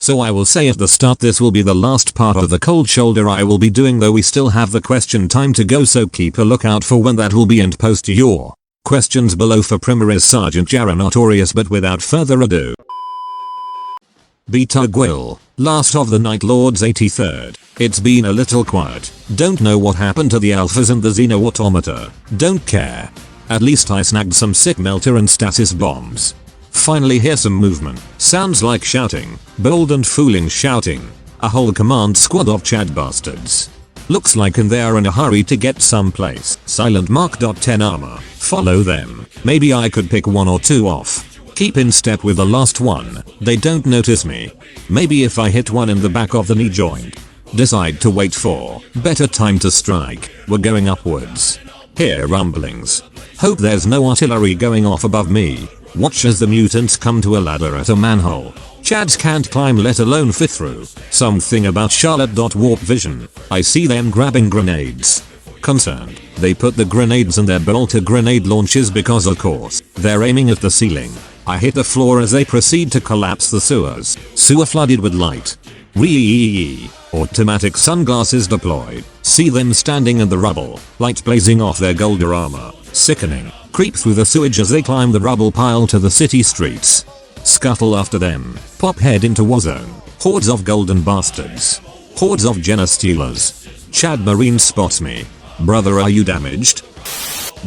So I will say at the start this will be the last part of the cold shoulder I will be doing, though we still have the question time to go, so keep a lookout for when that will be and post your questions below for Primaris Sergeant Jara Notorious. But without further ado. Beta Gwil, last of the Night Lords 83rd. It's been a little quiet. Don't know what happened to the alphas and the Xeno automata. Don't care. At least I snagged some sick melter and stasis bombs. Finally hear some movement. Sounds like shouting. Bold and fooling shouting. A whole command squad of Chad bastards. Looks like they are in a hurry to get someplace. Silent Mark. 10 armor. Follow them. Maybe I could pick one or two off. Keep in step with the last one. They don't notice me. Maybe if I hit one in the back of the knee joint. Decide to wait for better time to strike. We're going upwards. Hear rumblings. Hope there's no artillery going off above me. Watch as the mutants come to a ladder at a manhole. Chads can't climb, let alone fit through. Something about Charlotte. Warp vision. I see them grabbing grenades. Concerned, they put the grenades in their bolter grenade launchers because of course, they're aiming at the ceiling. I hit the floor as they proceed to collapse the sewers. Sewer flooded with light. Automatic sunglasses deployed. See them standing in the rubble, light blazing off their golden armor. Sickening. Creep through the sewage as they climb the rubble pile to the city streets. Scuttle after them. Pop head into warzone. Hordes of golden bastards. Hordes of Jenna stealers. Chad Marine spots me. Brother, are you damaged?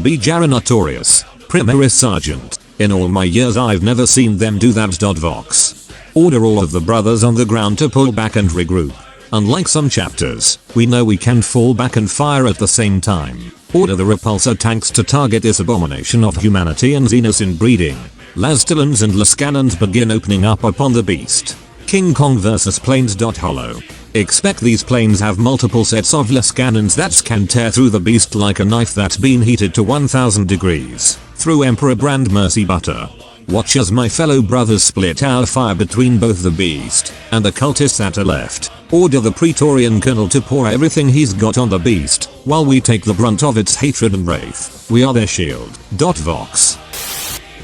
Be Jara Notorious. Primaris Sergeant. In all my years I've never seen them do that. Vox. Order all of the brothers on the ground to pull back and regroup. Unlike some chapters, we know we can fall back and fire at the same time. Order the repulsor tanks to target this abomination of humanity and Xenos inbreeding. Lastalons and Lascannons begin opening up upon the beast. King Kong vs planes. Hollow. Expect these planes have multiple sets of Lascannons that can tear through the beast like a knife that's been heated to 1000 degrees. Through Emperor Brand Mercy Butter. Watch as my fellow brothers split our fire between both the beast and the cultists at a left. Order the Praetorian Colonel to pour everything he's got on the beast, while we take the brunt of its hatred and wrath. We are their shield. Vox.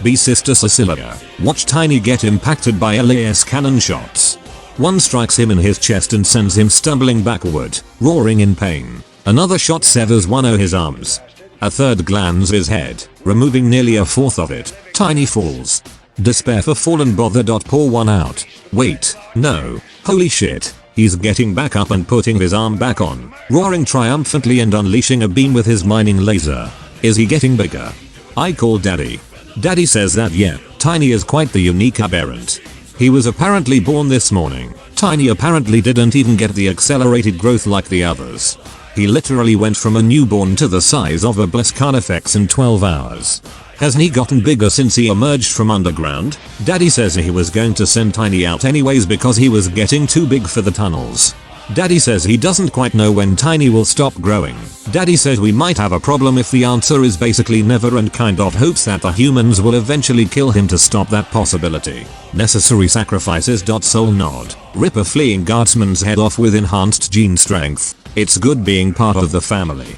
Be Sister Cecilia. Watch Tiny get impacted by LAS cannon shots. One strikes him in his chest and sends him stumbling backward, roaring in pain. Another shot severs one of his arms. A third glands his head, removing nearly a fourth of it. Tiny falls. Despair for fallen bother. Pour one out. Wait, no. Holy shit. He's getting back up and putting his arm back on, roaring triumphantly and unleashing a beam with his mining laser. Is he getting bigger? I call Daddy. Daddy says that yeah, Tiny is quite the unique aberrant. He was apparently born this morning. Tiny apparently didn't even get the accelerated growth like the others. He literally went from a newborn to the size of a Blescarnifex in 12 hours. Hasn't he gotten bigger since he emerged from underground? Daddy says he was going to send Tiny out anyways because he was getting too big for the tunnels. Daddy says he doesn't quite know when Tiny will stop growing. Daddy says we might have a problem if the answer is basically never, and kind of hopes that the humans will eventually kill him to stop that possibility. Necessary sacrifices. Soul nod. Rip a fleeing guardsman's head off with enhanced gene strength. It's good being part of the family.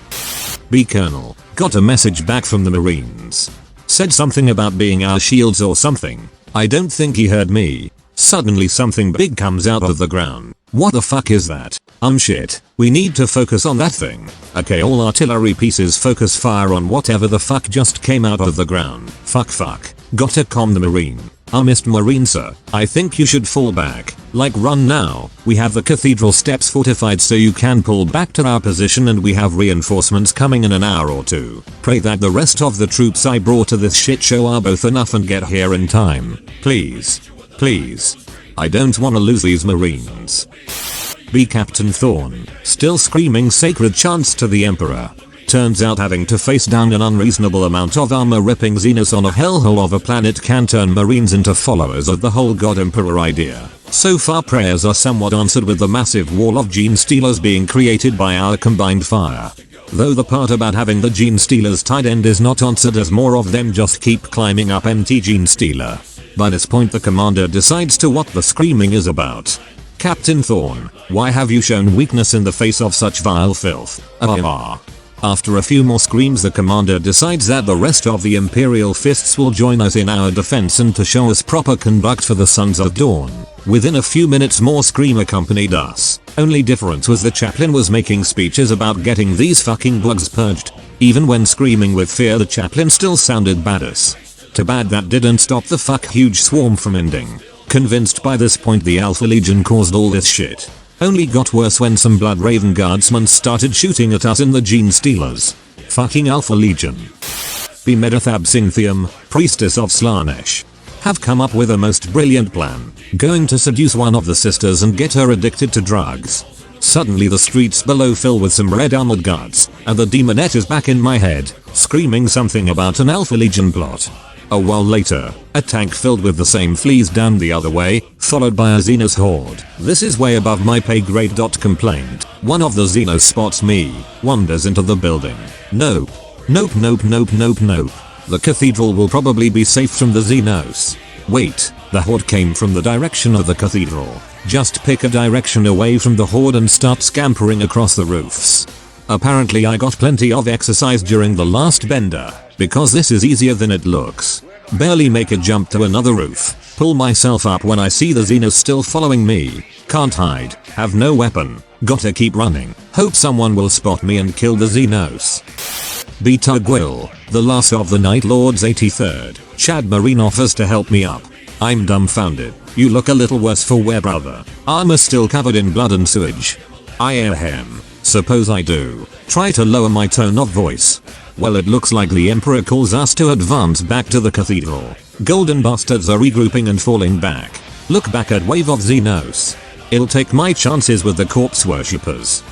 B Colonel. Got a message back from the Marines. Said something about being our shields or something. I don't think he heard me. Suddenly something big comes out of the ground. What the fuck is that? Shit. We need to focus on that thing. Okay, all artillery pieces focus fire on whatever the fuck just came out of the ground. Fuck. Gotta calm the Marine. Mr. Marine sir, I think you should fall back. Like run now. We have the cathedral steps fortified so you can pull back to our position, and we have reinforcements coming in an hour or two. Pray that the rest of the troops I brought to this shit show are both enough and get here in time. Please. I don't wanna lose these Marines. Be Captain Thorn. Still screaming sacred chants to the Emperor. Turns out having to face down an unreasonable amount of armor ripping Xenos on a hellhole of a planet can turn Marines into followers of the whole God Emperor idea. So far prayers are somewhat answered with the massive wall of gene stealers being created by our combined fire. Though the part about having the gene stealers tied end is not answered, as more of them just keep climbing up empty gene stealer. By this point the commander decides to what the screaming is about. Captain Thorn, why have you shown weakness in the face of such vile filth? After a few more screams, the commander decides that the rest of the Imperial Fists will join us in our defense and to show us proper conduct for the Sons of Dawn. Within a few minutes more scream accompanied us. Only difference was the chaplain was making speeches about getting these fucking bugs purged. Even when screaming with fear, the chaplain still sounded badass. Too bad that didn't stop the huge swarm from ending. Convinced by this point the Alpha Legion caused all this shit. Only got worse when some Blood Raven guardsmen started shooting at us in the Gene Stealers. Fucking Alpha Legion. Be Medithab Cynthium, priestess of Slanesh. Have come up with a most brilliant plan. Going to seduce one of the sisters and get her addicted to drugs. Suddenly the streets below fill with some red armored guards, and the demonette is back in my head, screaming something about an Alpha Legion plot. A while later, a tank filled with the same fleas down the other way, followed by a Xenos horde. This is way above my pay grade. Complained. One of the Xenos spots me, wanders into the building. Nope. Nope. The cathedral will probably be safe from the Xenos. Wait, the horde came from the direction of the cathedral. Just pick a direction away from the horde and start scampering across the roofs. Apparently I got plenty of exercise during the last bender, because this is easier than it looks. Barely make a jump to another roof, pull myself up when I see the Xenos still following me, can't hide, have no weapon, gotta keep running, hope someone will spot me and kill the Xenos. Beta Gwil, the last of the Night Lord's 83rd, Chad Marine offers to help me up. I'm dumbfounded. You look a little worse for wear, brother. Armor still covered in blood and sewage. I ahem. Suppose I do. Try to lower my tone of voice. Well, it looks like the Emperor calls us to advance back to the cathedral. Golden bastards are regrouping and falling back. Look back at wave of Xenos. I'll take my chances with the corpse worshippers.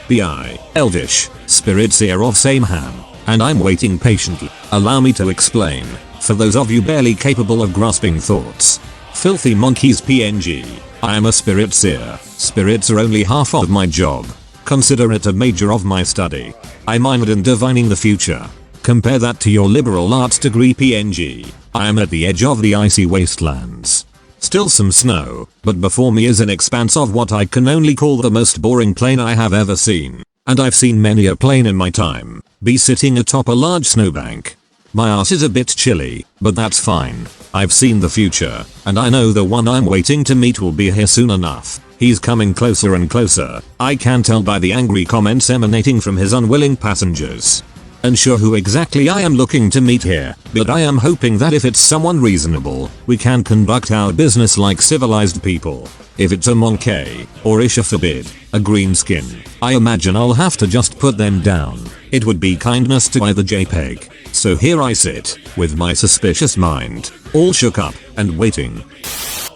B.I. Elvish, Spirit Seer of Sameham, and I'm waiting patiently. Allow me to explain, for those of you barely capable of grasping thoughts. Filthy monkeys PNG. I am a Spirit Seer. Spirits are only half of my job. Consider it a major of my study. I minored in divining the future. Compare that to your liberal arts degree PNG. I am at the edge of the icy wastelands. Still some snow, but before me is an expanse of what I can only call the most boring plane I have ever seen. And I've seen many a plane in my time. Be sitting atop a large snowbank. My ass is a bit chilly, but that's fine. I've seen the future, and I know the one I'm waiting to meet will be here soon enough. He's coming closer and closer. I can tell by the angry comments emanating from his unwilling passengers. Unsure who exactly I am looking to meet here, but I am hoping that if it's someone reasonable, we can conduct our business like civilized people. If it's a Monkey, or Isha forbid, a green skin, I imagine I'll have to just put them down. It would be kindness to buy the JPEG. So here I sit, with my suspicious mind, all shook up, and waiting.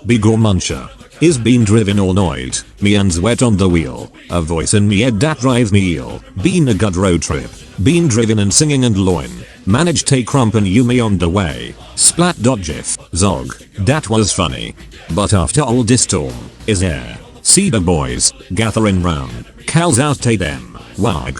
Bigor Muncher. Is being driven or annoyed, me and's wet on the wheel, a voice in me head that drives me eel, been a good road trip, been driven and singing and loin, managed take crump and Yumi on the way, splat.gif, zog, that was funny. But after all this storm, is air, see the boys, gathering round, cows out take them, wag.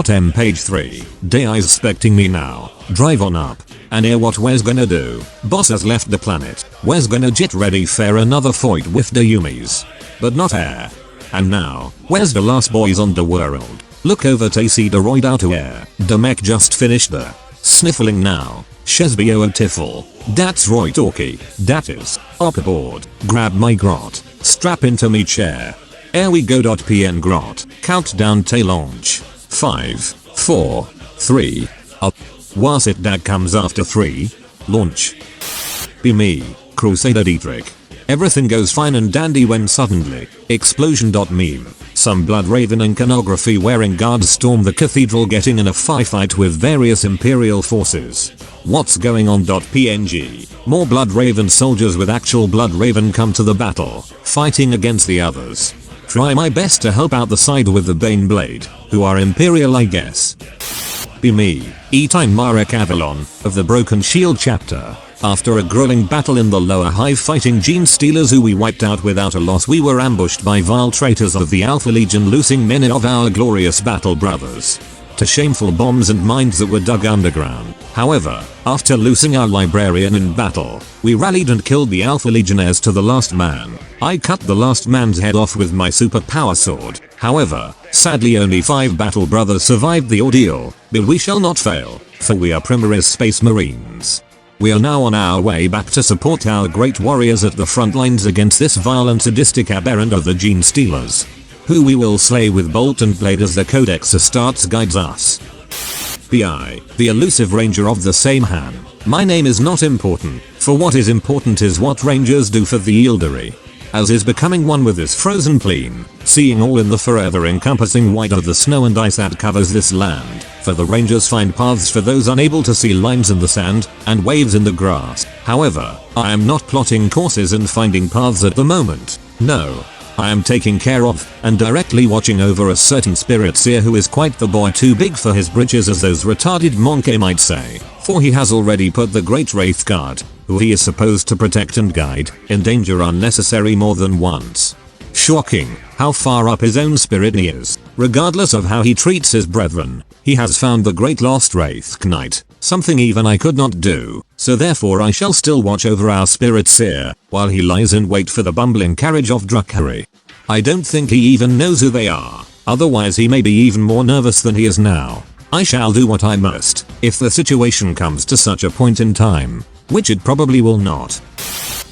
M page 3, day is expecting me now, drive on up. And hear what we's gonna do. Boss has left the planet. We's gonna get ready for another fight with the Yumis. But not air. And now, where's the last boys on the world? Look over to see the roid out to air. The mech just finished the sniffling now. Shesbio and Tiffle. That's Roy talkie. That is. Up aboard. Grab my grot. Strap into me chair. Here we go. PN grot. Countdown to launch. 5, 4, 3, up. Was it that comes after 3? Launch. Be me, Crusader Dietrich. Everything goes fine and dandy when suddenly, explosion.meme, some Blood Raven iconography wearing guards storm the cathedral getting in a firefight with various Imperial forces. What's going on? PNG. More Blood Raven soldiers with actual Blood Raven come to the battle, fighting against the others. Try my best to help out the side with the Bane Blade, who are Imperial I guess. Be me, E-Time Marek Avalon, of the Broken Shield chapter. After a grueling battle in the lower hive fighting Gene Stealers who we wiped out without a loss, we were ambushed by vile traitors of the Alpha Legion, losing many of our glorious battle brothers. to shameful bombs and mines that were dug underground. However, after losing our librarian in battle, we rallied and killed the Alpha Legionnaires to the last man. I cut the last man's head off with my super power sword. However, sadly only 5 battle brothers survived the ordeal, but we shall not fail, for we are Primaris Space Marines. We are now on our way back to support our great warriors at the front lines against this vile and sadistic aberrant of the Gene Stealers, who we will slay with bolt and blade as the Codex Astartes guides us. BI, the elusive ranger of the same hand. My name is not important, for what is important is what rangers do for the Eldari. As is becoming one with this frozen plain, seeing all in the forever encompassing white of the snow and ice that covers this land, for the rangers find paths for those unable to see lines in the sand, and waves in the grass. However, I am not plotting courses and finding paths at the moment. No. I am taking care of, and directly watching over a certain spirit seer who is quite the boy too big for his britches as those retarded monke might say, for he has already put the great Wraith Guard, who he is supposed to protect and guide, in danger unnecessary more than once. Shocking, how far up his own spirit he is. Regardless of how he treats his brethren, he has found the great lost Wraith Knight, something even I could not do, so therefore I shall still watch over our spirit seer, while he lies in wait for the bumbling carriage of Drukhari. I don't think he even knows who they are, otherwise he may be even more nervous than he is now. I shall do what I must, if the situation comes to such a point in time, which it probably will not.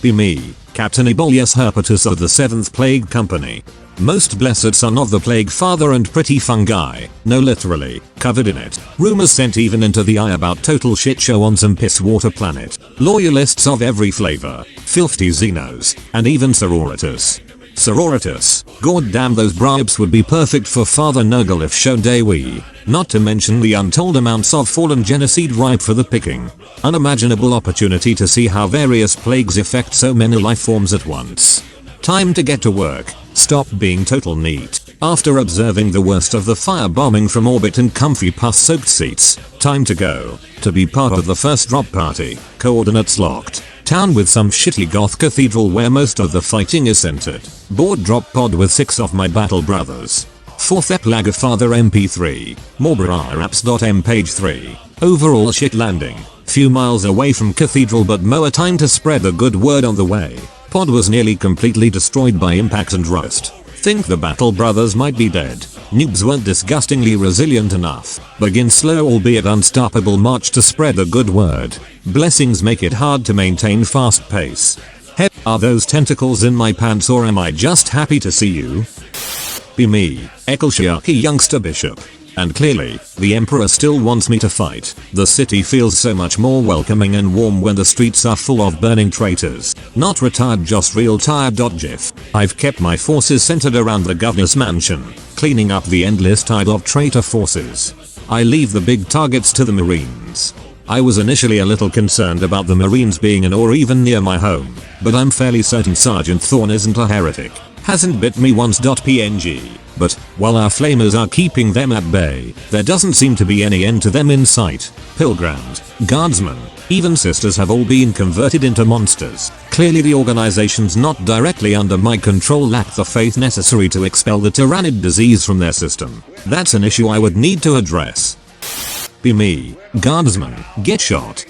Be me, Captain Ebolius Herpetus of the 7th Plague Company. Most blessed son of the Plague Father and pretty fungi, no literally, covered in it. Rumors sent even into the eye about total shit show on some piss water planet. Loyalists of every flavor, filthy Xenos, and even Sororitas. Sororitas, god damn those bribes would be perfect for Father Nurgle if shown daily, not to mention the untold amounts of fallen genocide ripe for the picking. Unimaginable opportunity to see how various plagues affect so many life forms at once. Time to get to work, stop being total neat. After observing the worst of the firebombing from orbit and comfy pus-soaked seats, time to go, to be part of the first drop party, coordinates locked. Town with some shitty goth cathedral where most of the fighting is centered. Board drop pod with 6 of my battle brothers. 4th Eplaga Father MP3. Morbaraps.m page 3. Overall shit landing. Few miles away from cathedral but more time to spread the good word on the way. Pod was nearly completely destroyed by impact and rust. Think the battle brothers might be dead. Noobs weren't disgustingly resilient enough. Begin slow albeit unstoppable march to spread the good word. Blessings make it hard to maintain fast pace. Heck, are those tentacles in my pants or am I just happy to see you? Be me, Ekelshiaki youngster bishop. And clearly, the Emperor still wants me to fight. The city feels so much more welcoming and warm when the streets are full of burning traitors. Not retired, just real tired. GIF. I've kept my forces centered around the Governess mansion, cleaning up the endless tide of traitor forces. I leave the big targets to the Marines. I was initially a little concerned about the Marines being in or even near my home, but I'm fairly certain Sergeant Thorn isn't a heretic. Hasn't bit me once. PNG. But, while our flamers are keeping them at bay, there doesn't seem to be any end to them in sight. Pilgrims, guardsmen, even sisters have all been converted into monsters. Clearly the organizations not directly under my control lack the faith necessary to expel the tyrannid disease from their system. That's an issue I would need to address. Be me, guardsman, get shot.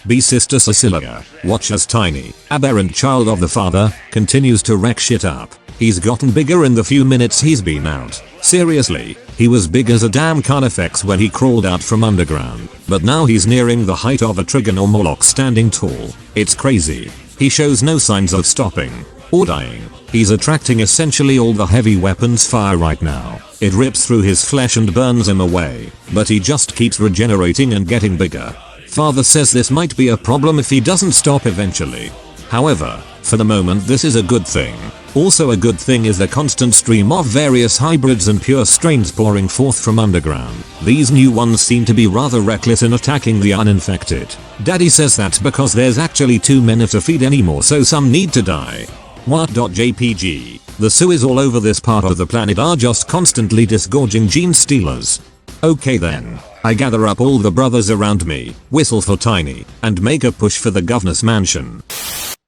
Be Sister Cecilia, watch as tiny, aberrant child of the father, continues to wreck shit up. He's gotten bigger in the few minutes he's been out. Seriously, he was big as a damn Carnifex when he crawled out from underground, but now he's nearing the height of a Trigon or Moloch standing tall. It's crazy. He shows no signs of stopping or dying. He's attracting essentially all the heavy weapons fire right now. It rips through his flesh and burns him away, but he just keeps regenerating and getting bigger. Father says this might be a problem if he doesn't stop eventually. However, for the moment this is a good thing. Also a good thing is the constant stream of various hybrids and pure strains pouring forth from underground. These new ones seem to be rather reckless in attacking the uninfected. Daddy says that's because there's actually too many to feed anymore, so some need to die. What.jpg. The sewers all over this part of the planet are just constantly disgorging gene stealers. Okay then. I gather up all the brothers around me, whistle for Tiny, and make a push for the Governess mansion.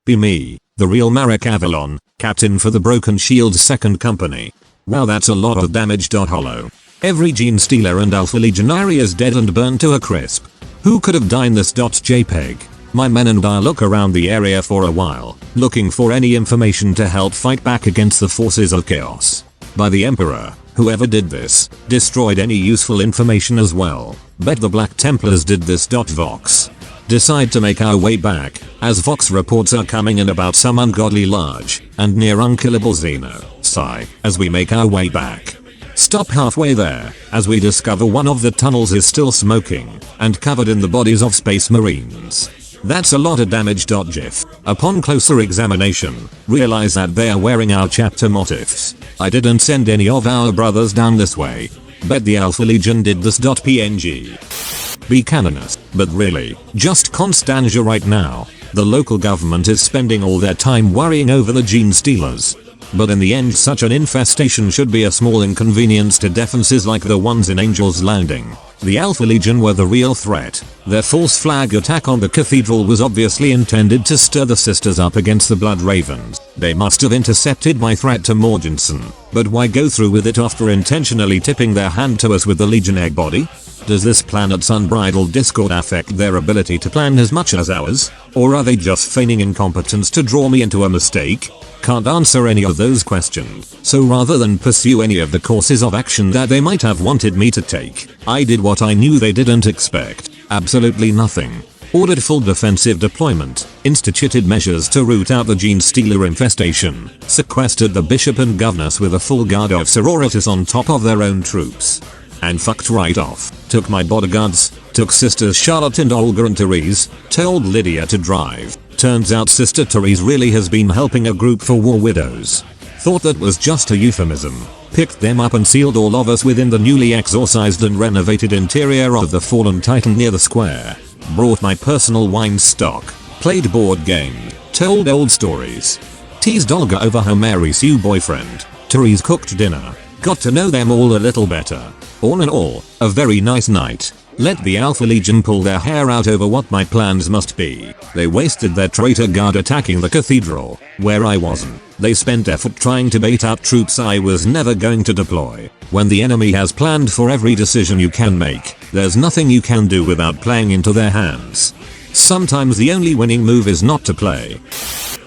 Be me, the real Marek Avalon, captain for the Broken Shield's 2nd company. Wow, that's a lot of damage. Hollow. Every gene stealer and Alpha Legionary is dead and burned to a crisp. Who could have done this? JPEG. My men and I look around the area for a while, looking for any information to help fight back against the forces of chaos. By the Emperor, whoever did this, destroyed any useful information as well. Bet the Black Templars did this. Vox. Decide to make our way back, as Vox reports are coming in about some ungodly large and near unkillable Xeno. Sigh, as we make our way back. Stop halfway there, as we discover one of the tunnels is still smoking and covered in the bodies of space marines. That's a lot of damage. GIF. Upon closer examination, realize that they are wearing our chapter motifs. I didn't send any of our brothers down this way. Bet the Alpha Legion did this. PNG. Be Canoness, but really, just Constantia right now. The local government is spending all their time worrying over the gene stealers. But in the end, such an infestation should be a small inconvenience to defenses like the ones in Angel's Landing. The Alpha Legion were the real threat. Their false flag attack on the cathedral was obviously intended to stir the sisters up against the Blood Ravens. They must have intercepted my threat to Morgensen. But why go through with it after intentionally tipping their hand to us with the Legionnaire body? Does this planet's unbridled discord affect their ability to plan as much as ours? Or are they just feigning incompetence to draw me into a mistake? Can't answer any of those questions, so rather than pursue any of the courses of action that they might have wanted me to take, I did what I knew they didn't expect. Absolutely nothing. Ordered full defensive deployment, instituted measures to root out the gene stealer infestation, sequestered the bishop and governess with a full guard of sororitas on top of their own troops, and fucked right off. Took my bodyguards, took sisters Charlotte and Olga and Therese, told Lydia to drive. Turns out Sister Therese really has been helping a group for war widows. Thought that was just a euphemism. Picked them up and sealed all of us within the newly exorcised and renovated interior of the fallen titan near the square. Brought my personal wine stock. Played board games. Told old stories. Teased Olga over her Mary Sue boyfriend. Therese cooked dinner. Got to know them all a little better. All in all, a very nice night. Let the Alpha Legion pull their hair out over what my plans must be. They wasted their traitor guard attacking the cathedral, where I wasn't. They spent effort trying to bait out troops I was never going to deploy. When the enemy has planned for every decision you can make, there's nothing you can do without playing into their hands. Sometimes the only winning move is not to play.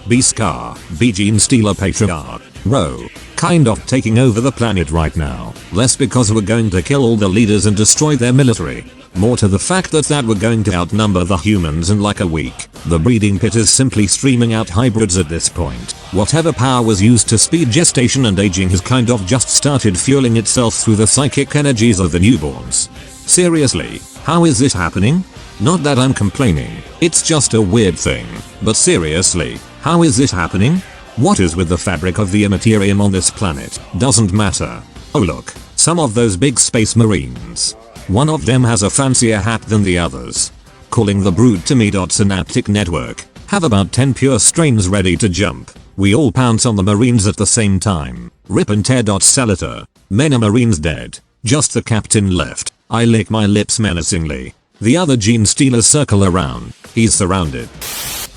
Be Scar, be Gene Stealer Patriarch. Ro. Kind of taking over the planet right now. Less because we're going to kill all the leaders and destroy their military. More to the fact that we're going to outnumber the humans in like a week. The breeding pit is simply streaming out hybrids at this point. Whatever power was used to speed gestation and aging has kind of just started fueling itself through the psychic energies of the newborns. Seriously, how is this happening? Not that I'm complaining, it's just a weird thing. But seriously, how is this happening? What is with the fabric of the immaterium on this planet? Doesn't matter. Oh look, some of those big space marines. One of them has a fancier hat than the others. Calling the brood to me. Synaptic network. Have about 10 pure strains ready to jump. We all pounce on the marines at the same time. Rip and tear. Salator. Many marines dead. Just the captain left. I lick my lips menacingly. The other gene stealers circle around. He's surrounded.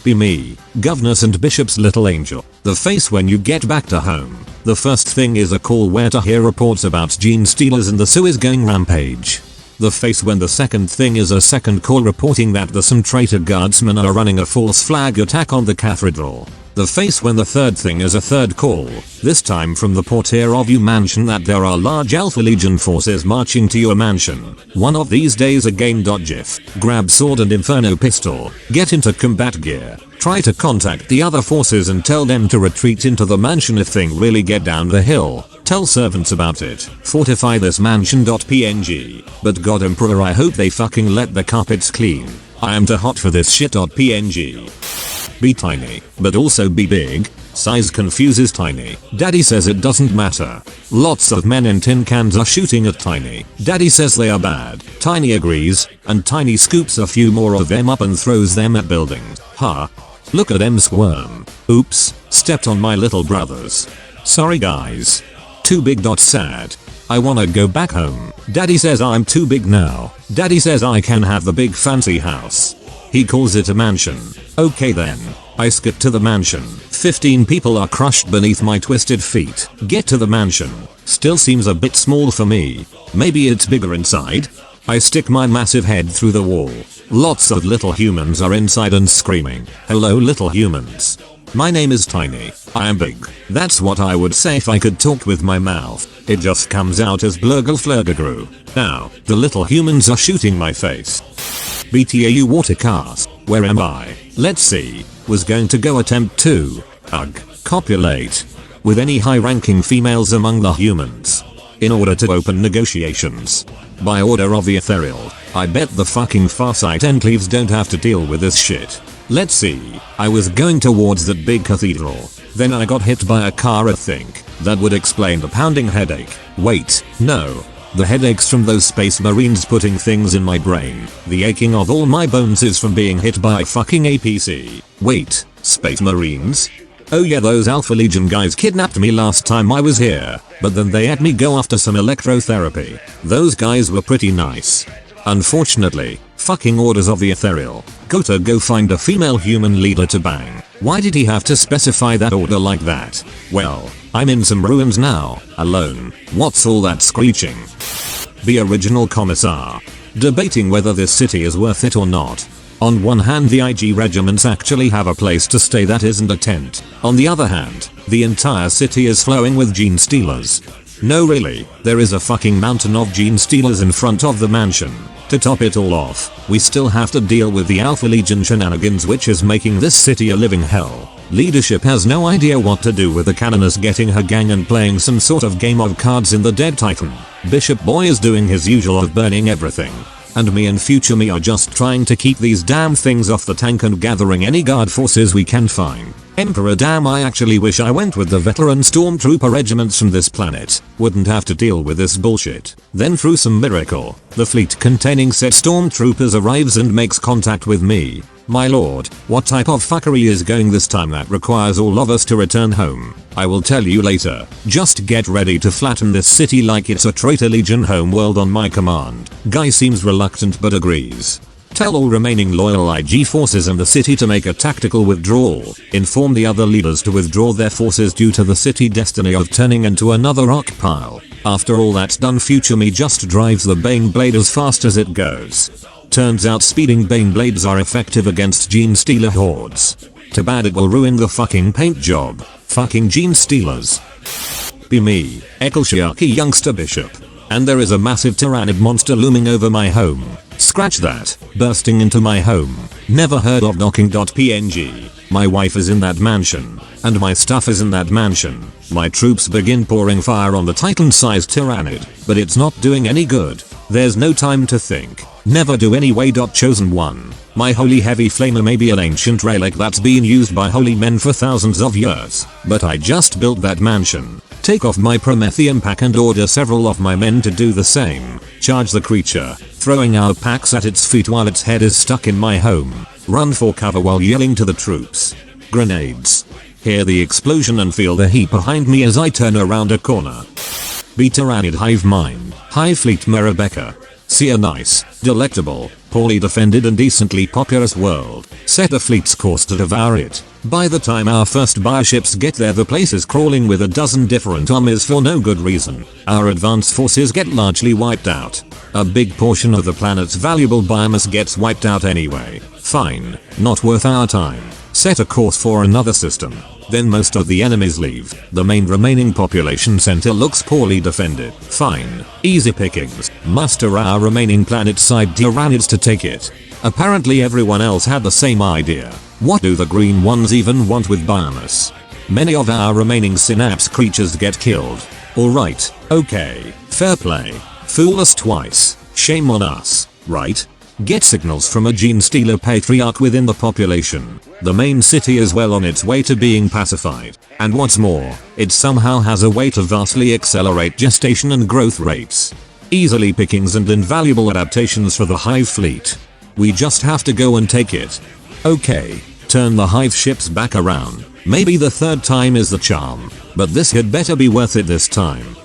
Be me, Governess and Bishop's little angel. The face when you get back to home. The first thing is a call where to hear reports about gene stealers and the Suez going rampage. The face when the second thing is a second call reporting that some traitor guardsmen are running a false flag attack on the cathedral. The face when the third thing is a third call, this time from the portier of your mansion that there are large Alpha Legion forces marching to your mansion. One of these days again. GIF. Grab sword and inferno pistol, get into combat gear, try to contact the other forces and tell them to retreat into the mansion if things really get down the hill. Tell servants about it. Fortify this mansion. PNG. But God Emperor, I hope they fucking let the carpets clean. I am too hot for this shit. PNG. Be tiny, but also be big. Size confuses Tiny. Daddy says it doesn't matter. Lots of men in tin cans are shooting at Tiny. Daddy says they are bad. Tiny agrees, and Tiny scoops a few more of them up and throws them at buildings. Huh? Look at them squirm. Oops, stepped on my little brothers. Sorry guys. Too big. Sad. I wanna go back home. Daddy says I'm too big now. Daddy says I can have the big fancy house. He calls it a mansion. Okay then. I skip to the mansion. 15 people are crushed beneath my twisted feet. Get to the mansion. Still seems a bit small for me. Maybe it's bigger inside? I stick my massive head through the wall. Lots of little humans are inside and screaming. Hello little humans. My name is Tiny. I am big. That's what I would say if I could talk with my mouth. It just comes out as blurgle. Now, the little humans are shooting my face. BTAU watercast. Where am I? Let's see. Was going to go attempt to copulate with any high-ranking females among the humans in order to open negotiations. By order of the ethereal. I bet the fucking Farsight enclaves don't have to deal with this shit. Let's see. I was going towards that big cathedral. Then I got hit by a car. I think that would explain the pounding headache. Wait, no. The headache's from those space marines putting things in my brain. The aching of all my bones is from being hit by a fucking APC. Wait, space marines? Oh yeah, those Alpha Legion guys kidnapped me last time I was here, but then they had me go after some electrotherapy. Those guys were pretty nice. Unfortunately, fucking orders of the ethereal. Gotta go find a female human leader to bang. Why did he have to specify that order like that? Well, I'm in some ruins now, alone. What's all that screeching? The original commissar. Debating whether this city is worth it or not. On one hand, the IG regiments actually have a place to stay that isn't a tent. On the other hand, the entire city is flowing with gene stealers. No really, there is a fucking mountain of gene stealers in front of the mansion. To top it all off, we still have to deal with the Alpha Legion shenanigans, which is making this city a living hell. Leadership has no idea what to do with the Canoness getting her gang and playing some sort of game of cards in the Dead Titan. Bishop Boy is doing his usual of burning everything. And me and future me are just trying to keep these damn things off the tank and gathering any guard forces we can find. Emperor damn, I actually wish I went with the veteran stormtrooper regiments from this planet. Wouldn't have to deal with this bullshit. Then through some miracle, the fleet containing said stormtroopers arrives and makes contact with me. My lord, what type of fuckery is going this time that requires all of us to return home? I will tell you later. Just get ready to flatten this city like it's a traitor Legion homeworld on my command. Guy seems reluctant but agrees. Tell all remaining loyal IG forces in the city to make a tactical withdrawal. Inform the other leaders to withdraw their forces due to the city destiny of turning into another rock pile. After all that's done, future me just drives the Bane Blade as fast as it goes. Turns out speeding Bane Blades are effective against Gene Stealer hordes. Too bad it will ruin the fucking paint job. Fucking Gene Stealers. Be me, Ekelshiaki youngster bishop. And there is a massive tyrannid monster looming over my home. Scratch that. Bursting into my home. Never heard of knocking.png. My wife is in that mansion. And my stuff is in that mansion. My troops begin pouring fire on the titan-sized tyrannid, but it's not doing any good. There's no time to think. Never do anyway. Chosen one. My holy heavy flamer may be an ancient relic that's been used by holy men for thousands of years, but I just built that mansion. Take off my Promethean pack and order several of my men to do the same. Charge the creature, throwing our packs at its feet while its head is stuck in my home. Run for cover while yelling to the troops. Grenades. Hear the explosion and feel the heat behind me as I turn around a corner. Be tyrannid hive mind. Hive fleet Rebecca. See a nice, delectable, poorly defended and decently populous world. Set a fleet's course to devour it. By the time our first bioships get there, the place is crawling with a dozen different armies for no good reason. Our advanced forces get largely wiped out. A big portion of the planet's valuable biomass gets wiped out anyway. Fine, not worth our time. Set a course for another system. Then most of the enemies leave. The main remaining population center looks poorly defended. Fine. Easy pickings. Muster our remaining planet-side tyrannids to take it. Apparently everyone else had the same idea. What do the green ones even want with biomass? Many of our remaining synapse creatures get killed. Alright, okay, fair play. Fool us twice. Shame on us, right? Get signals from a gene stealer patriarch within the population. The main city is well on its way to being pacified. And what's more, it somehow has a way to vastly accelerate gestation and growth rates. Easily pickings and invaluable adaptations for the hive fleet. We just have to go and take it. Okay, turn the hive ships back around. Maybe the third time is the charm, but this had better be worth it this time.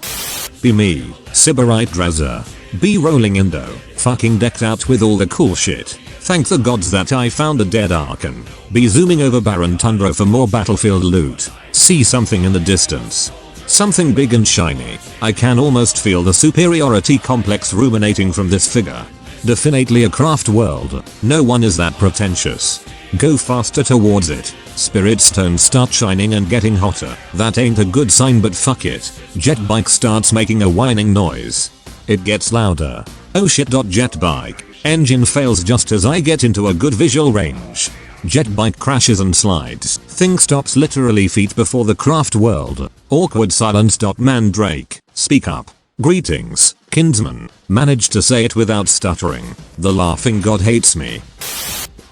Be me, Sybarite Drazzer. Be rolling Indo, fucking decked out with all the cool shit. Thank the gods that I found a dead Archon. B zooming over barren tundra for more battlefield loot. See something in the distance. Something big and shiny. I can almost feel the superiority complex ruminating from this figure. Definitely a craft world. No one is that pretentious. Go faster towards it. Spirit stones start shining and getting hotter. That ain't a good sign, but fuck it. Jet bike starts making a whining noise. It gets louder. Oh shit. Jet bike. Engine fails just as I get into a good visual range. Jet bike crashes and slides. Thing stops literally feet before the craft world. Awkward silence. Mandrake. Speak up. Greetings, kinsman. Managed to say it without stuttering. The laughing god hates me.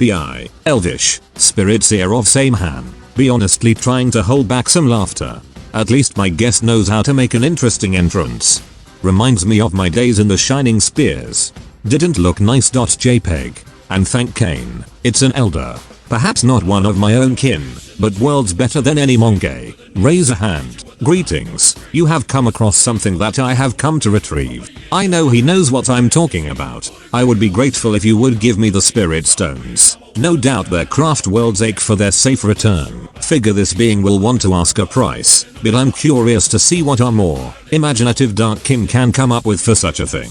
Bi. Elvish. Spirits ear of same hand. Be honestly trying to hold back some laughter. At least my guest knows how to make an interesting entrance. Reminds me of my days in the Shining Spears. Didn't look nice. JPEG. And thank Kane. It's an Eldar. Perhaps not one of my own kin, but worlds better than any monkey. Raise a hand. Greetings. You have come across something that I have come to retrieve. I know he knows what I'm talking about. I would be grateful if you would give me the spirit stones. No doubt their craft worlds ache for their safe return. Figure this being will want to ask a price, but I'm curious to see what our more imaginative Dark King can come up with for such a thing.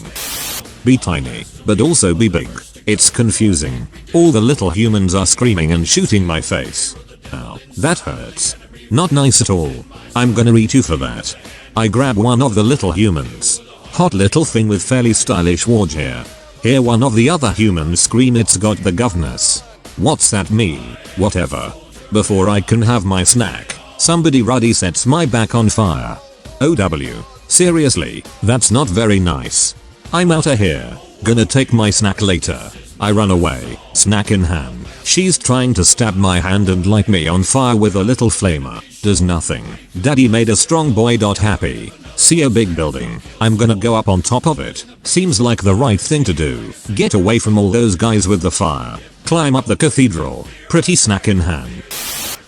Be tiny, but also be big. It's confusing. All the little humans are screaming and shooting my face. Ow, that hurts. Not nice at all. I'm gonna eat you for that. I grab one of the little humans. Hot little thing with fairly stylish warge hair. Hear one of the other humans scream, it's got the governess. What's that mean? Whatever. Before I can have my snack, somebody ruddy sets my back on fire. OW. Seriously, that's not very nice. I'm outta here. Gonna take my snack later. I run away, snack in hand. She's trying to stab my hand and light me on fire with a little flamer. Does nothing. Daddy made a strong boy. Happy. See a big building. I'm gonna go up on top of it. Seems like the right thing to do. Get away from all those guys with the fire. Climb up the cathedral. Pretty snack in hand.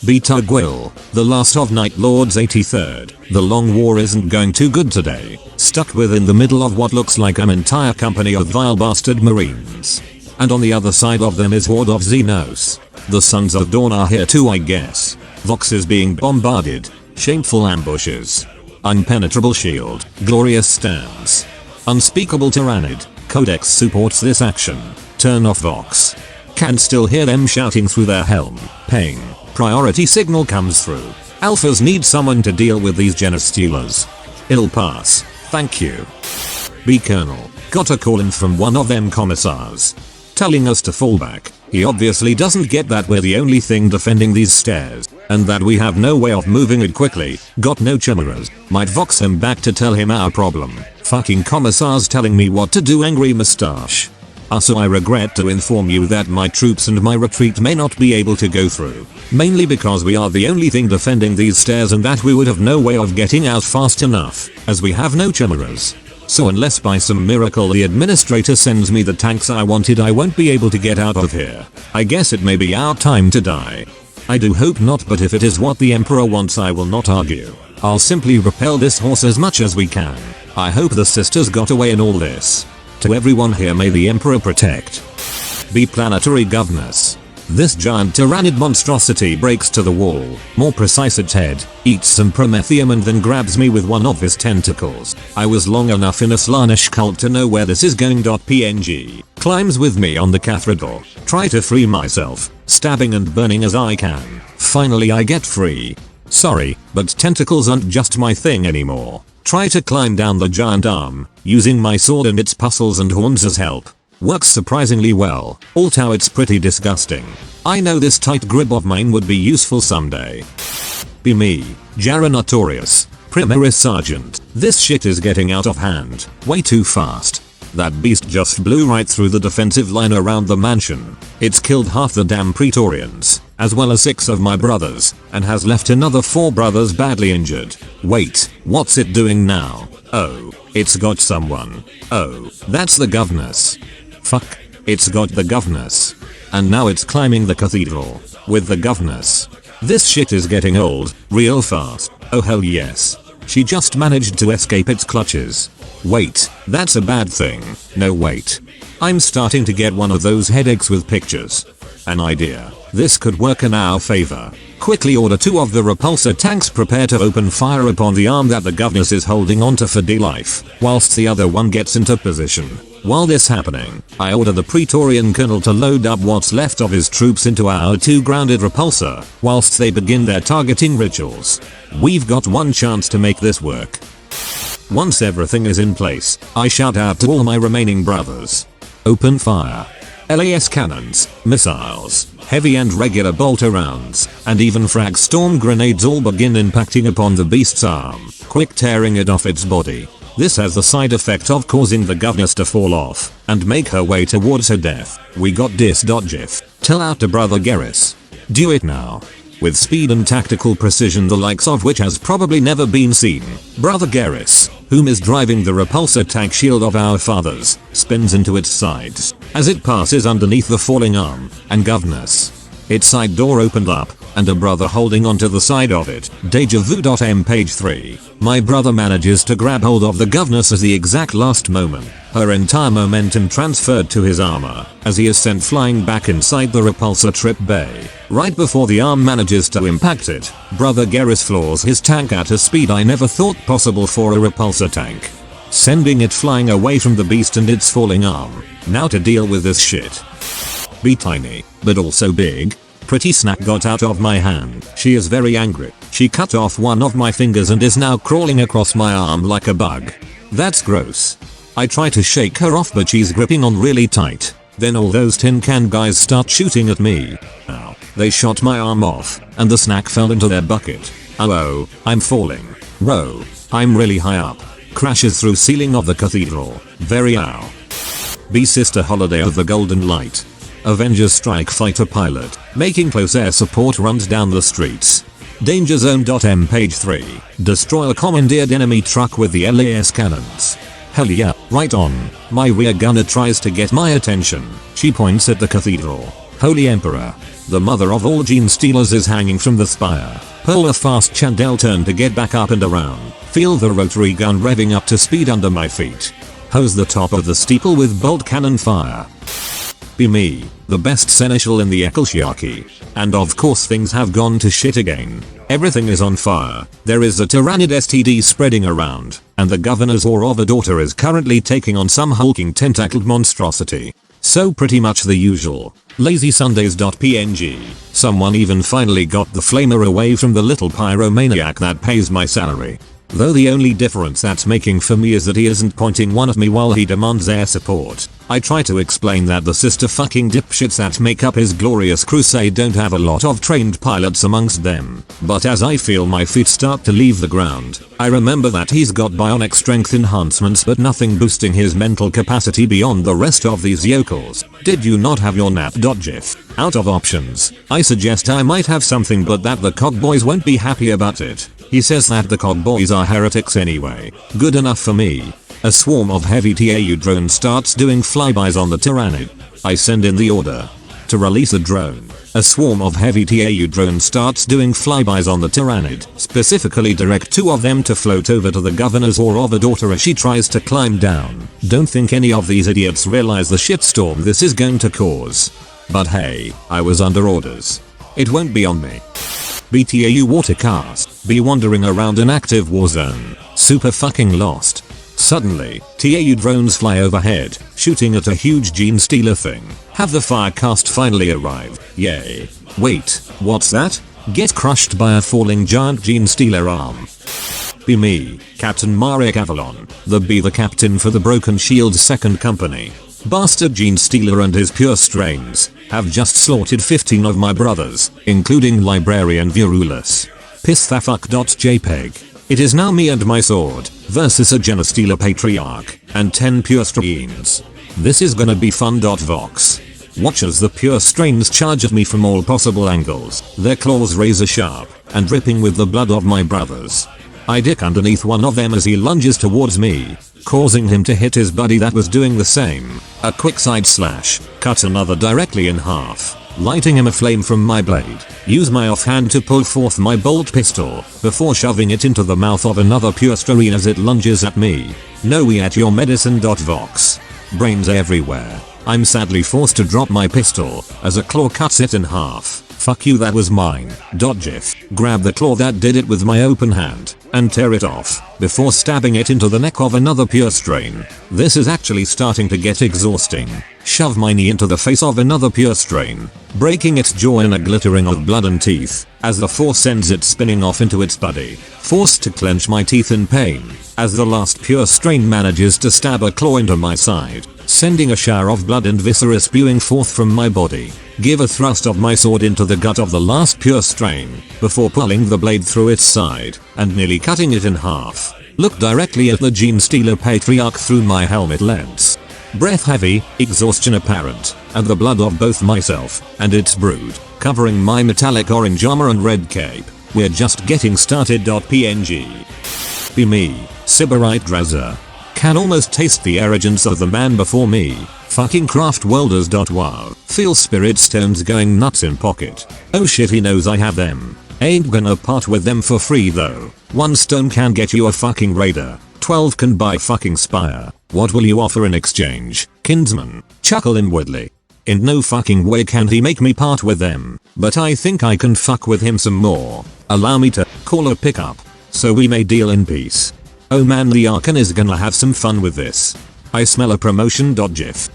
Beta Gwil, the last of Night Lord's 83rd. The long war isn't going too good today. Stuck within the middle of what looks like an entire company of vile bastard marines. And on the other side of them is Horde of Xenos. The Sons of Dawn are here too, I guess. Vox is being bombarded. Shameful ambushes. Unpenetrable shield. Glorious stands. Unspeakable tyrannid. Codex supports this action. Turn off Vox. Can still hear them shouting through their helm. Ping. Priority signal comes through. Alphas need someone to deal with these genestealers. It'll pass. Thank you. B Colonel. Got a call in from one of them commissars. Telling us to fall back. He obviously doesn't get that we're the only thing defending these stairs. And that we have no way of moving it quickly. Got no chimeras. Might vox him back to tell him our problem. Fucking commissars telling me what to do, angry mustache. Also, I regret to inform you that my troops and my retreat may not be able to go through. Mainly because we are the only thing defending these stairs and that we would have no way of getting out fast enough, as we have no chimeras. So unless by some miracle the administrator sends me the tanks I wanted, I won't be able to get out of here. I guess it may be our time to die. I do hope not, but if it is what the Emperor wants, I will not argue. I'll simply repel this horse as much as we can. I hope the sisters got away in all this. To everyone here, may the Emperor protect. Be planetary governess. This giant tyrannid monstrosity breaks to the wall, more precise its head, eats some promethium and then grabs me with one of his tentacles. I was long enough in a Slaanesh cult to know where this is going. PNG. Climbs with me on the cathedral. Try to free myself, stabbing and burning as I can. Finally I get free. Sorry, but tentacles aren't just my thing anymore. Try to climb down the giant arm, using my sword and its puzzles and horns as help. Works surprisingly well, although it's pretty disgusting. I know this tight grip of mine would be useful someday. Be me, Jara Notorious, Primaris Sergeant. This shit is getting out of hand, way too fast. That beast just blew right through the defensive line around the mansion. It's killed half the damn Praetorians, as well as 6 of my brothers, and has left another 4 brothers badly injured. Wait, what's it doing now? Oh, it's got someone. Oh, that's the Governess. Fuck, it's got the Governess. And now it's climbing the cathedral, with the Governess. This shit is getting old, real fast. Oh hell yes. She just managed to escape its clutches. Wait, that's a bad thing. No wait. I'm starting to get one of those headaches with pictures. An idea. This could work in our favor. Quickly order 2 of the repulsor tanks prepare to open fire upon the arm that the Governess is holding onto for dear life, whilst the other one gets into position. While this happening, I order the Praetorian Colonel to load up what's left of his troops into our 2 grounded repulsor, whilst they begin their targeting rituals. We've got one chance to make this work. Once everything is in place, I shout out to all my remaining brothers. Open fire. LAS cannons, missiles, heavy and regular bolter rounds, and even frag storm grenades all begin impacting upon the beast's arm, quick tearing it off its body. This has the side effect of causing the Governess to fall off and make her way towards her death. We got this. GIF. Tell out to brother Garrus. Do it now. With speed and tactical precision the likes of which has probably never been seen, brother Garrus, whom is driving the repulsor tank shield of our fathers, spins into its sides as it passes underneath the falling arm and Governess. Its side door opened up, and a brother holding onto the side of it. Deja vu. Page 3. My brother manages to grab hold of the Governess at the exact last moment. Her entire momentum transferred to his armor, as he is sent flying back inside the repulsor trip bay. Right before the arm manages to impact it, brother Garrus floors his tank at a speed I never thought possible for a repulsor tank, sending it flying away from the beast and its falling arm. Now to deal with this shit. Be tiny, but also big. Pretty snack got out of my hand. She is very angry. She cut off one of my fingers and is now crawling across my arm like a bug. That's gross. I try to shake her off but she's gripping on really tight. Then all those tin can guys start shooting at me. Ow. They shot my arm off, and the snack fell into their bucket. Oh, I'm falling. Row. I'm really high up. Crashes through ceiling of the cathedral. Very ow. B Sister Holiday of the Golden Light. Avengers strike fighter pilot, making close air support runs down the streets. Danger zone. Page 3. Destroy a commandeered enemy truck with the LAS cannons. Hell yeah, right on. My rear gunner tries to get my attention. She points at the cathedral. Holy Emperor. The mother of all gene stealers is hanging from the spire. Pull a fast chandelle turn to get back up and around. Feel the rotary gun revving up to speed under my feet. Hose the top of the steeple with bolt cannon fire. Be me, the best seneschal in the Ecclesiarchy. And of course things have gone to shit again. Everything is on fire. There is a tyrannid STD spreading around, and the Governess or of a daughter is currently taking on some hulking tentacled monstrosity. So pretty much the usual. Lazy Sundays.png. Someone even finally got the flamer away from the little pyromaniac that pays my salary. Though the only difference that's making for me is that he isn't pointing one at me while he demands air support. I try to explain that the sister fucking dipshits that make up his glorious crusade don't have a lot of trained pilots amongst them. But as I feel my feet start to leave the ground, I remember that he's got bionic strength enhancements but nothing boosting his mental capacity beyond the rest of these yokels. Did you not have your nap? GIF. Out of options, I suggest I might have something but that the cogboys won't be happy about it. He says that the cogboys are heretics anyway. Good enough for me. A swarm of heavy TAU drones starts doing flybys on the Tyrannid. I send in the order to release a drone. A swarm of heavy TAU drones starts doing flybys on the Tyrannid. Specifically direct 2 of them to float over to the Governess or of a daughter as she tries to climb down. Don't think any of these idiots realize the shitstorm this is going to cause. But hey, I was under orders. It won't be on me. BTAU watercast. Be wandering around an active war zone. Super fucking lost. Suddenly, TAU drones fly overhead, shooting at a huge gene stealer thing. Have the firecast finally arrived? Yay. Wait, what's that? Get crushed by a falling giant gene stealer arm. Be me, Captain Marek Avalon, the captain for the Broken Shield's second company. Bastard Gene Stealer and his pure strains have just slaughtered 15 of my brothers, including Librarian Virulus. Pissfafuck.jpg. It is now me and my sword versus a Genestealer Patriarch and 10 pure strains. This is gonna be fun. Vox. Watch as the pure strains charge at me from all possible angles, their claws razor sharp and dripping with the blood of my brothers. I dick underneath one of them as he lunges towards me, causing him to hit his buddy that was doing the same. A quick side slash, cut another directly in half, lighting him aflame from my blade. Use my offhand to pull forth my bolt pistol, before shoving it into the mouth of another pure strain as it lunges at me. No we at your medicine. Vox. brains everywhere. I'm sadly forced to drop my pistol as a claw cuts it in half. Fuck you, that was mine. GIF. Grab the claw that did it with my open hand and tear it off before stabbing it into the neck of another pure strain. This is actually starting to get exhausting. Shove my knee into the face of another pure strain, breaking its jaw in a glittering of blood and teeth as the force sends it spinning off into its body. Forced to clench my teeth in pain as the last pure strain manages to stab a claw into my side, sending a shower of blood and viscera spewing forth from my body. Give a thrust of my sword into the gut of the last pure strain before pulling the blade through its side and nearly cutting it in half. Look directly at the gene stealer patriarch through my helmet lens. Breath heavy, exhaustion apparent, and the blood of both myself and its brood covering my metallic orange armor and red cape. We're just getting started. PNG. Be me, Sybarite Drazzer. Can almost taste the arrogance of the man before me. Fucking craft welders. Wow. Feel spirit stones going nuts in pocket. Oh shit, he knows I have them. Ain't gonna part with them for free though. 1 stone can get you a fucking raider. 12 can buy fucking spire. What will you offer in exchange, kinsman? Chuckle inwardly. In no fucking way can he make me part with them, but I think I can fuck with him some more. Allow me to call a pickup so we may deal in peace. Oh man, the Archon is gonna have some fun with this. I smell a promotion. GIF.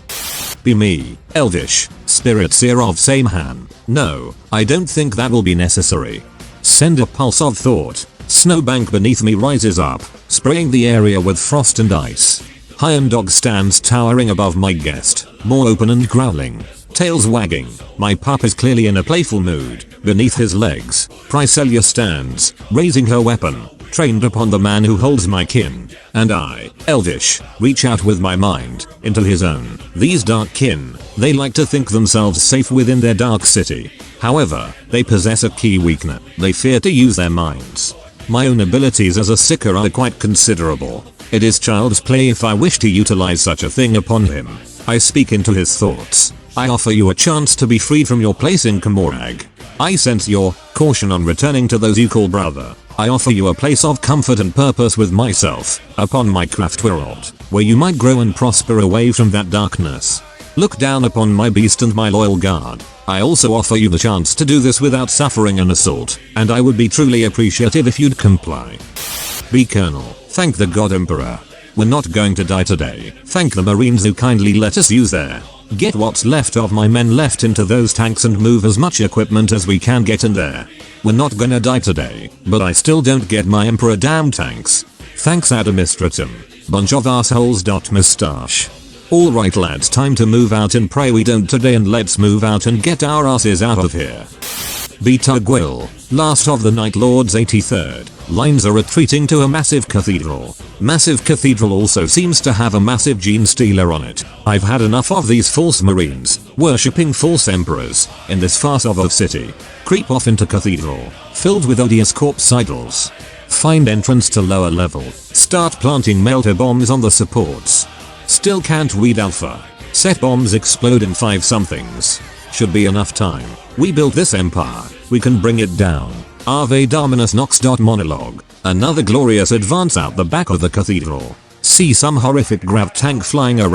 Be me, Elvish, Spirit Seer of Samhan. No, I don't think that will be necessary. Send a pulse of thought. Snowbank beneath me rises up, spraying the area with frost and ice. Iron Dog stands towering above my guest, more open and growling, tails wagging. My pup is clearly in a playful mood. Beneath his legs, Chrysalia stands, raising her weapon, trained upon the man who holds my kin. And I, Elvish, reach out with my mind into his own. These dark kin, they like to think themselves safe within their dark city. However, they possess a key weakness. They fear to use their minds. My own abilities as a seeker are quite considerable. It is child's play if I wish to utilize such a thing upon him. I speak into his thoughts. I offer you a chance to be freed from your place in Kamorag. I sense your caution on returning to those you call brother. I offer you a place of comfort and purpose with myself, upon my craft world, where you might grow and prosper away from that darkness. Look down upon my beast and my loyal guard. I also offer you the chance to do this without suffering an assault, and I would be truly appreciative if you'd comply. Be Colonel, thank the God Emperor. We're not going to die today. Thank the Marines who kindly let us use their get what's left of my men left into those tanks and move as much equipment as we can get in there. We're not gonna die today, but I still don't get my Emperor damn tanks. Thanks administratum. Bunch of assholes. Mustache. Alright lads, time to move out and pray we don't today, and let's move out and get our asses out of here. Beta Gwil, last of the Night Lord's 83rd. Lines are retreating to a massive cathedral. Massive cathedral also seems to have a massive gene stealer on it. I've had enough of these false marines, worshipping false emperors, in this farce of a city. Creep off into cathedral, filled with odious corpse idols. Find entrance to lower level. Start planting melter bombs on the supports. Still can't read alpha. Set bombs explode in 5 somethings. Should be enough time. We built this empire. We can bring it down. Ave Dominus Nox. Monologue. Another glorious advance out the back of the cathedral. See some horrific grav tank flying around.